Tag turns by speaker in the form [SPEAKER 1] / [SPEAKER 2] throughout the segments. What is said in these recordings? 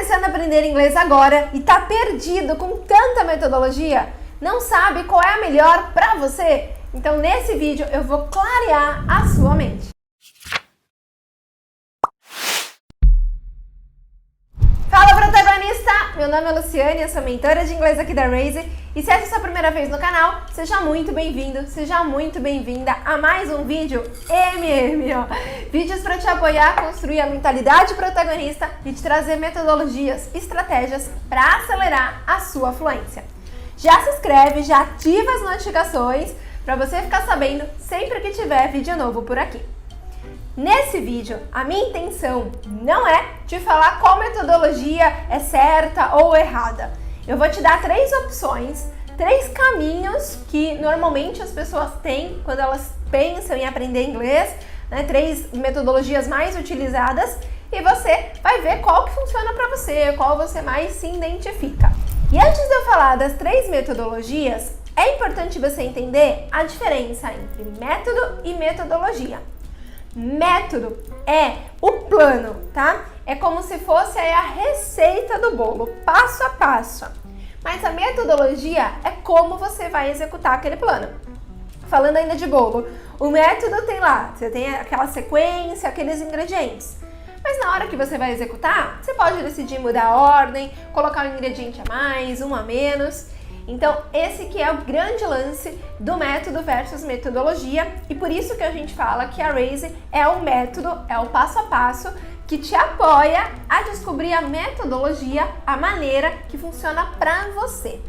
[SPEAKER 1] começando a aprender inglês agora e tá perdido com tanta metodologia? Não sabe qual é a melhor para você? Então nesse vídeo eu vou clarear a sua mente. Fala, protagonista! Meu nome é Luciane, eu sou mentora de inglês aqui da Raise. E se essa é a sua primeira vez no canal, seja muito bem-vindo, seja muito bem-vinda a mais um vídeo Vídeos para te apoiar a construir a mentalidade protagonista e te trazer metodologias, estratégias para acelerar a sua fluência. Já se inscreve, já ativa as notificações para você ficar sabendo sempre que tiver vídeo novo por aqui. Nesse vídeo, a minha intenção não é te falar qual metodologia é certa ou errada. Eu vou te dar 3 opções, 3 caminhos que normalmente as pessoas têm quando elas pensam em aprender inglês, né? 3 metodologias mais utilizadas e você vai ver qual que funciona para você, qual você mais se identifica. E antes de eu falar das 3 metodologias, é importante você entender a diferença entre método e metodologia. Método é o plano, tá? É como se fosse a receita do bolo, passo a passo. Mas a metodologia é como você vai executar aquele plano. Falando ainda de bolo, o método tem lá, você tem aquela sequência, aqueles ingredientes. Mas na hora que você vai executar, você pode decidir mudar a ordem, colocar um ingrediente a mais, um a menos. Então, esse que é o grande lance do método versus metodologia, e por isso que a gente fala que a Raise é o método, é o passo a passo que te apoia a descobrir a metodologia, a maneira que funciona para você.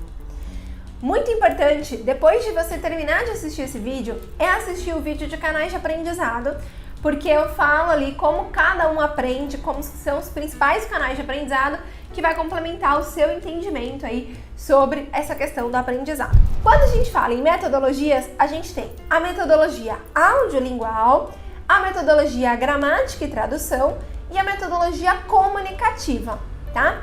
[SPEAKER 1] Muito importante, depois de você terminar de assistir esse vídeo, é assistir o vídeo de canais de aprendizado, porque eu falo ali como cada um aprende, como são os principais canais de aprendizado que vai complementar o seu entendimento aí sobre essa questão do aprendizado. Quando a gente fala em metodologias, a gente tem a metodologia audiolingual, a metodologia gramática e tradução e a metodologia comunicativa, tá?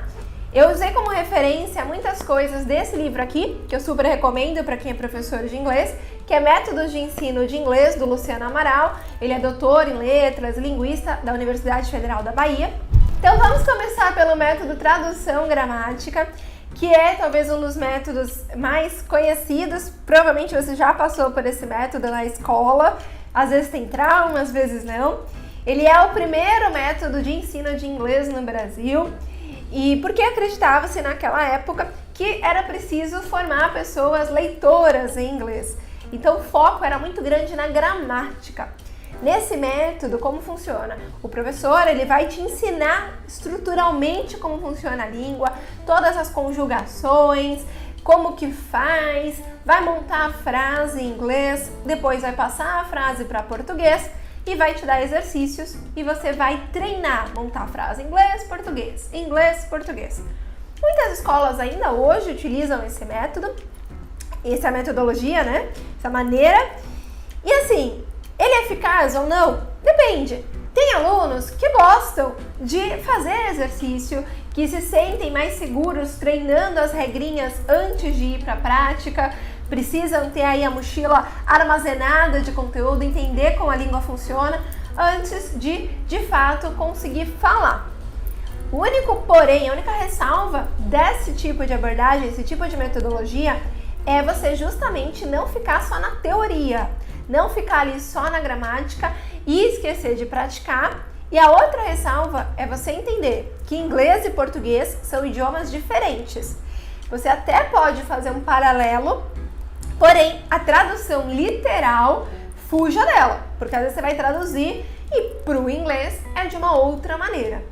[SPEAKER 1] Eu usei como referência muitas coisas desse livro aqui, que eu super recomendo para quem é professor de inglês, que é Métodos de Ensino de Inglês, do Luciano Amaral. Ele é doutor em letras, linguista da Universidade Federal da Bahia. Então vamos começar pelo método tradução gramática, que é talvez um dos métodos mais conhecidos. Provavelmente você já passou por esse método na escola, às vezes tem trauma, às vezes não. Ele é o primeiro método de ensino de inglês no Brasil. E porque acreditava-se naquela época que era preciso formar pessoas leitoras em inglês. Então o foco era muito grande na gramática. Nesse método, como funciona? O professor ele vai te ensinar estruturalmente como funciona a língua, todas as conjugações, como que faz, vai montar a frase em inglês, depois vai passar a frase para português e vai te dar exercícios e você vai treinar, montar a frase em inglês, português. Muitas escolas ainda hoje utilizam esse método, essa metodologia, né? Essa maneira. E assim, ele é eficaz ou não? Depende. Tem alunos que gostam de fazer exercício, que se sentem mais seguros treinando as regrinhas antes de ir para a prática, precisam ter aí a mochila armazenada de conteúdo, entender como a língua funciona antes de fato conseguir falar. O único porém, a única ressalva desse tipo de abordagem, esse tipo de metodologia, é você justamente não ficar só na teoria, não ficar ali só na gramática e esquecer de praticar. E a outra ressalva é você entender que inglês e português são idiomas diferentes. Você até pode fazer um paralelo, porém a tradução literal fuja dela, porque às vezes você vai traduzir e para o inglês é de uma outra maneira.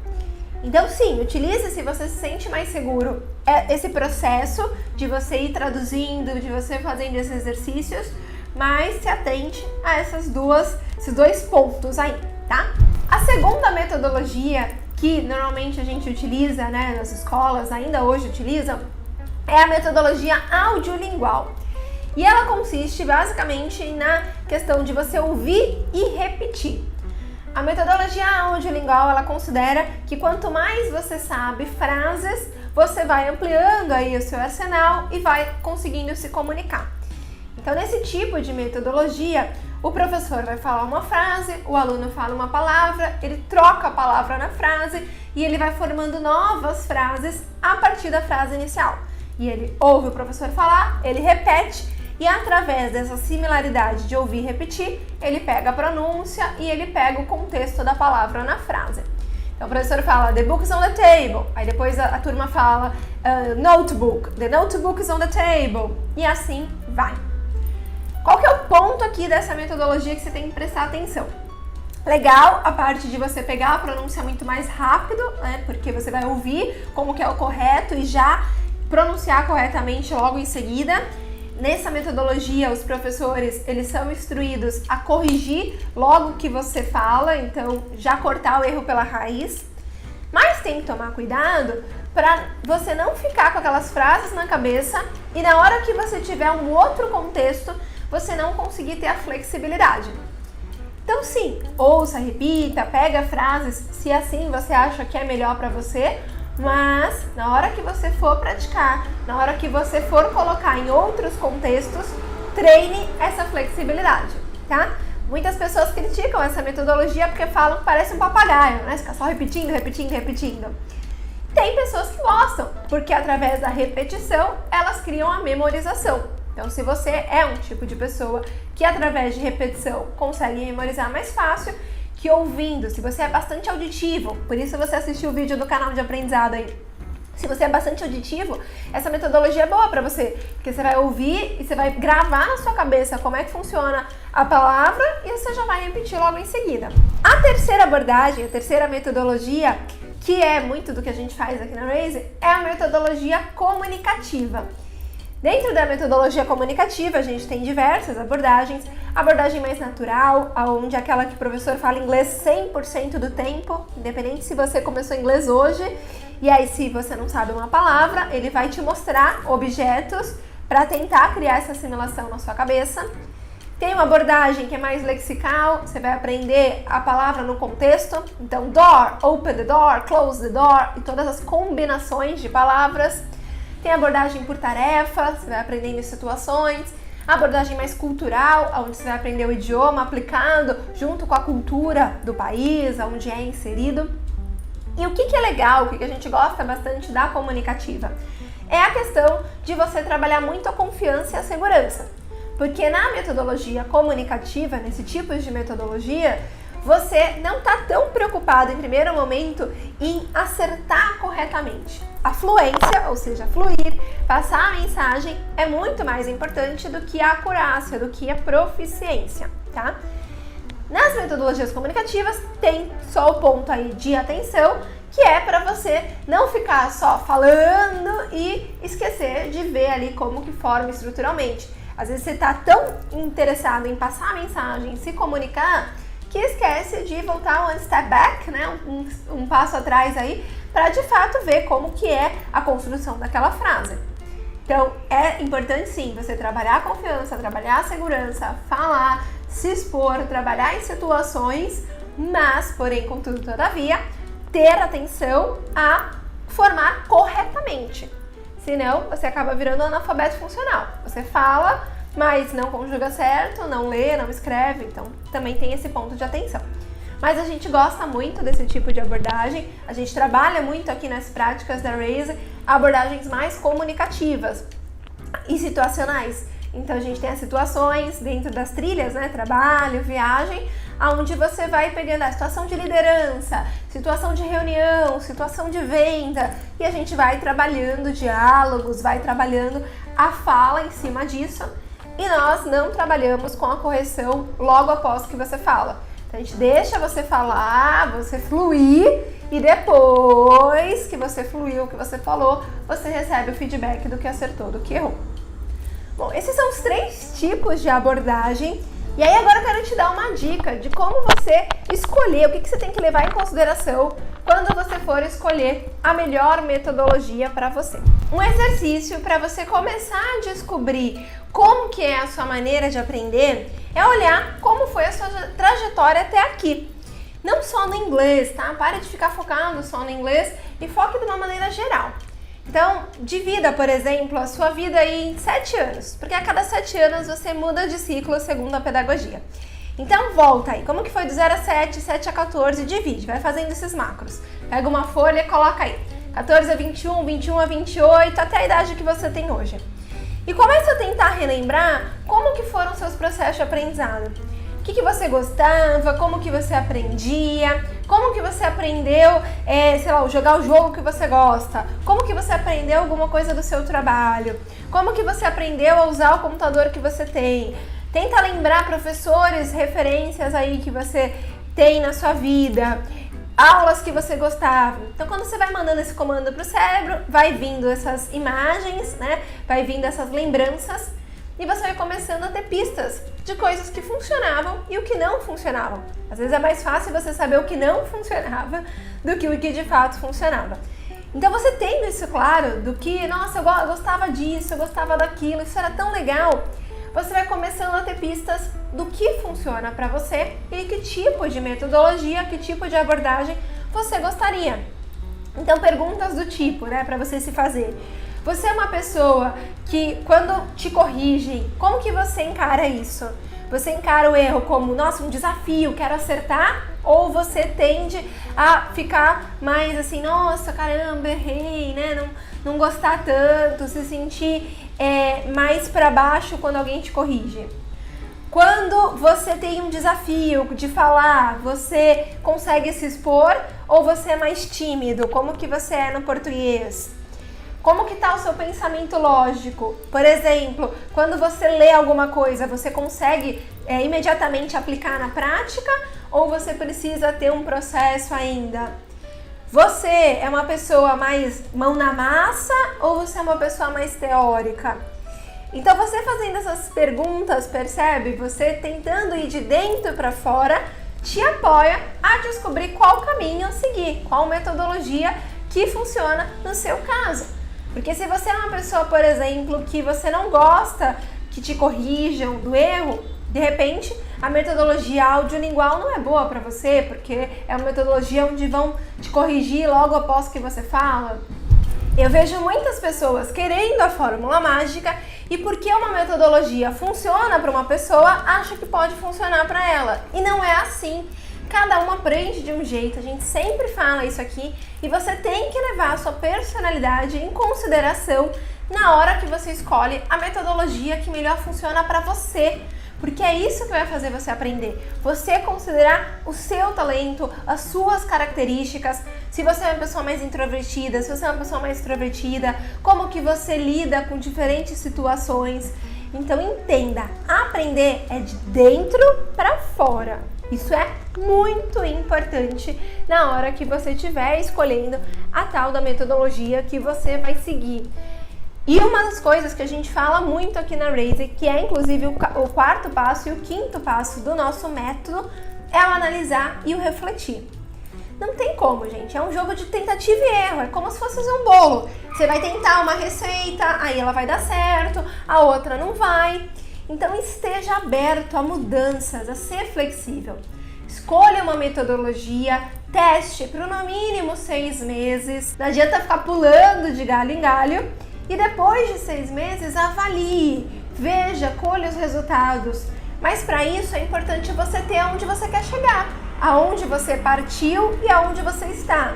[SPEAKER 1] Então sim, utilize se você se sente mais seguro esse processo de você ir traduzindo, de você fazendo esses exercícios, mas se atente a esses 2 pontos aí, tá? A segunda metodologia que normalmente a gente utiliza, né, nas escolas, ainda hoje utilizam, é a metodologia audiolingual. E ela consiste basicamente na questão de você ouvir e repetir. A metodologia audiolingual, ela considera que quanto mais você sabe frases, você vai ampliando aí o seu arsenal e vai conseguindo se comunicar. Então, nesse tipo de metodologia, O professor vai falar uma frase, o aluno fala uma palavra, ele troca a palavra na frase e ele vai formando novas frases a partir da frase inicial. E ele ouve o professor falar, ele repete e através dessa similaridade de ouvir e repetir, ele pega a pronúncia e ele pega o contexto da palavra na frase. Então o professor fala, the book is on the table. Aí depois a turma fala, notebook, the notebook is on the table. E assim vai. Qual que é o ponto aqui dessa metodologia que você tem que prestar atenção? Legal a parte de você pegar a pronúncia muito mais rápido, né? Porque você vai ouvir como que é o correto e já pronunciar corretamente logo em seguida. Nessa metodologia, os professores, eles são instruídos a corrigir logo que você fala, então já cortar o erro pela raiz. Mas tem que tomar cuidado para você não ficar com aquelas frases na cabeça e na hora que você tiver um outro contexto, você não conseguir ter a flexibilidade. Então sim, ouça, repita, pega frases, se assim você acha que é melhor para você, mas na hora que você for praticar, na hora que você for colocar em outros contextos, treine essa flexibilidade, tá? Muitas pessoas criticam essa metodologia porque falam que parece um papagaio, né? Fica só repetindo, repetindo, repetindo. Tem pessoas que gostam, porque através da repetição, elas criam a memorização. Então, se você é um tipo de pessoa que através de repetição consegue memorizar mais fácil, que ouvindo, se você é bastante auditivo, por isso você assistiu o vídeo do canal de aprendizado aí. Se você é bastante auditivo, essa metodologia é boa para você, porque você vai ouvir e você vai gravar na sua cabeça como é que funciona a palavra e você já vai repetir logo em seguida. A terceira abordagem, a terceira metodologia, que é muito do que a gente faz aqui na Raise, é a metodologia comunicativa. Dentro da metodologia comunicativa, a gente tem diversas abordagens. A abordagem mais natural, onde é aquela que o professor fala inglês 100% do tempo, independente se você começou inglês hoje, e aí se você não sabe uma palavra, ele vai te mostrar objetos para tentar criar essa assimilação na sua cabeça. Tem uma abordagem que é mais lexical, você vai aprender a palavra no contexto, então door, open the door, close the door, e todas as combinações de palavras. Tem a abordagem por tarefa, você vai aprendendo em situações. A abordagem mais cultural, onde você vai aprender o idioma aplicado junto com a cultura do país, onde é inserido. E o que é legal, o que a gente gosta bastante da comunicativa? É a questão de você trabalhar muito a confiança e a segurança. Porque na metodologia comunicativa, nesse tipo de metodologia, você não está tão preocupado em primeiro momento em acertar corretamente. A fluência, ou seja, fluir, passar a mensagem é muito mais importante do que a acurácia, do que a proficiência, tá? Nas metodologias comunicativas tem só o ponto aí de atenção, que é para você não ficar só falando e esquecer de ver ali como que forma estruturalmente. Às vezes você está tão interessado em passar a mensagem, se comunicar, que esquece de voltar one step back, né? Um passo atrás aí, para de fato ver como que é a construção daquela frase. Então, é importante sim você trabalhar a confiança, trabalhar a segurança, falar, se expor, trabalhar em situações, mas, porém, contudo, todavia, ter atenção a formar corretamente. Senão, você acaba virando analfabeto funcional. Você fala, mas não conjuga certo, não lê, não escreve, então também tem esse ponto de atenção. Mas a gente gosta muito desse tipo de abordagem, a gente trabalha muito aqui nas práticas da Raise abordagens mais comunicativas e situacionais. Então a gente tem as situações dentro das trilhas, né, trabalho, viagem, onde você vai pegando a situação de liderança, situação de reunião, situação de venda, e a gente vai trabalhando diálogos, vai trabalhando a fala em cima disso. E nós não trabalhamos com a correção logo após que você fala. Então a gente deixa você falar, você fluir e depois que você fluiu, que você falou, você recebe o feedback do que acertou, do que errou. Bom, esses são os 3 tipos de abordagem. E aí agora eu quero te dar uma dica de como você escolher, o que você tem que levar em consideração quando você for escolher a melhor metodologia para você. Um exercício para você começar a descobrir como que é a sua maneira de aprender é olhar como foi a sua trajetória até aqui. Não só no inglês, tá? Pare de ficar focado só no inglês e foque de uma maneira geral. Então, divida, por exemplo, a sua vida aí em 7 anos, porque a cada 7 anos você muda de ciclo segundo a pedagogia. Então volta aí, como que foi do 0 a 7, 7 a 14, divide, vai fazendo esses macros. Pega uma folha e coloca aí, 14 a 21, 21 a 28, até a idade que você tem hoje. E começa a tentar relembrar como que foram seus processos de aprendizado. O que você gostava, como que você aprendia, como que você aprendeu, sei lá, jogar o jogo que você gosta, como que você aprendeu alguma coisa do seu trabalho, como que você aprendeu a usar o computador que você tem. Tenta lembrar professores, referências aí que você tem na sua vida, aulas que você gostava. Então, quando você vai mandando esse comando para o cérebro, vai vindo essas imagens, né? Vai vindo essas lembranças e você vai começando a ter pistas de coisas que funcionavam e o que não funcionavam. Às vezes é mais fácil você saber o que não funcionava do que o que de fato funcionava. Então, você tendo isso claro, do que, nossa, eu gostava disso, eu gostava daquilo, isso era tão legal, você vai começando a ter pistas do que funciona para você e que tipo de metodologia, que tipo de abordagem você gostaria. Então, perguntas do tipo, né, para você se fazer. Você é uma pessoa que, quando te corrigem, como que você encara isso? Você encara o erro como, nossa, um desafio, quero acertar? Ou você tende a ficar mais assim, nossa, caramba, errei, né? Não gostar tanto, se sentir mais para baixo quando alguém te corrige? Quando você tem um desafio de falar, você consegue se expor ou você é mais tímido? Como que você é no português? Como que tá o seu pensamento lógico? Por exemplo, quando você lê alguma coisa, você consegue imediatamente aplicar na prática ou você precisa ter um processo ainda? Você é uma pessoa mais mão na massa ou você é uma pessoa mais teórica? Então, você fazendo essas perguntas, percebe? Você tentando ir de dentro para fora, te apoia a descobrir qual caminho seguir, qual metodologia que funciona no seu caso. Porque se você é uma pessoa, por exemplo, que você não gosta que te corrijam do erro, de repente a metodologia audiolingual não é boa para você, porque é uma metodologia onde vão te corrigir logo após que você fala. Eu vejo muitas pessoas querendo a fórmula mágica e porque uma metodologia funciona para uma pessoa, acha que pode funcionar para ela. E não é assim. Cada um aprende de um jeito, a gente sempre fala isso aqui e você tem que levar a sua personalidade em consideração na hora que você escolhe a metodologia que melhor funciona para você. Porque é isso que vai fazer você aprender. Você considerar o seu talento, as suas características, se você é uma pessoa mais introvertida, se você é uma pessoa mais extrovertida, como que você lida com diferentes situações. Então entenda, aprender é de dentro para fora. Isso é muito importante na hora que você estiver escolhendo a tal da metodologia que você vai seguir. E uma das coisas que a gente fala muito aqui na Raise, que é inclusive o quarto passo e o quinto passo do nosso método, é o analisar e o refletir. Não tem como, gente. É um jogo de tentativa e erro. É como se fosse fazer um bolo. Você vai tentar uma receita, aí ela vai dar certo, a outra não vai. Então esteja aberto a mudanças, a ser flexível. Escolha uma metodologia, teste por no mínimo 6 meses. Não adianta ficar pulando de galho em galho. E depois de 6 meses, avalie, veja, colhe os resultados. Mas para isso é importante você ter aonde você quer chegar, aonde você partiu e aonde você está.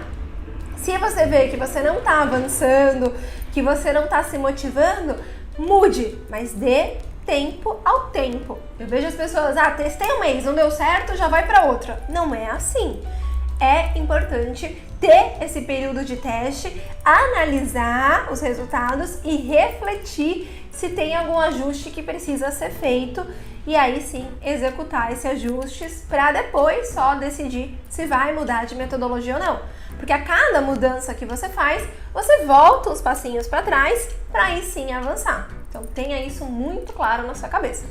[SPEAKER 1] Se você vê que você não está avançando, que você não está se motivando, mude, mas dê tempo ao tempo. Eu vejo as pessoas, testei um mês, não deu certo, já vai para outra. Não é assim. É importante ter esse período de teste, analisar os resultados e refletir se tem algum ajuste que precisa ser feito e aí sim executar esses ajustes para depois só decidir se vai mudar de metodologia ou não. Porque a cada mudança que você faz, você volta uns passinhos para trás para aí sim avançar. Então tenha isso muito claro na sua cabeça.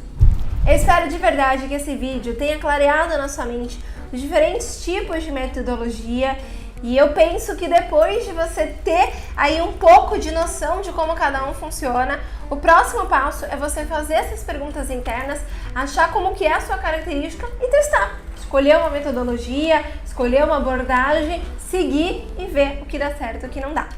[SPEAKER 1] Eu espero de verdade que esse vídeo tenha clareado na sua mente os diferentes tipos de metodologia e eu penso que depois de você ter aí um pouco de noção de como cada um funciona, o próximo passo é você fazer essas perguntas internas, achar como que é a sua característica e testar. Escolher uma metodologia, escolher uma abordagem, seguir e ver o que dá certo e o que não dá.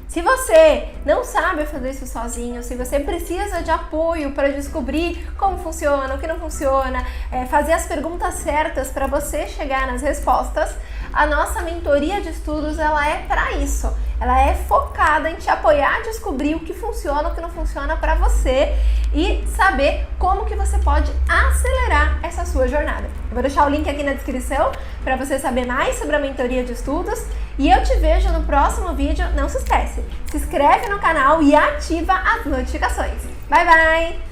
[SPEAKER 1] Se você não sabe fazer isso sozinho, se você precisa de apoio para descobrir como funciona, o que não funciona, fazer as perguntas certas para você chegar nas respostas, a nossa mentoria de estudos ela é para isso. Ela é focada em te apoiar a descobrir o que funciona, o que não funciona para você e saber como que você pode acelerar essa sua jornada. Eu vou deixar o link aqui na descrição para você saber mais sobre a mentoria de estudos e eu te vejo no próximo vídeo. Não se esquece, se inscreve no canal e ativa as notificações. Bye, bye!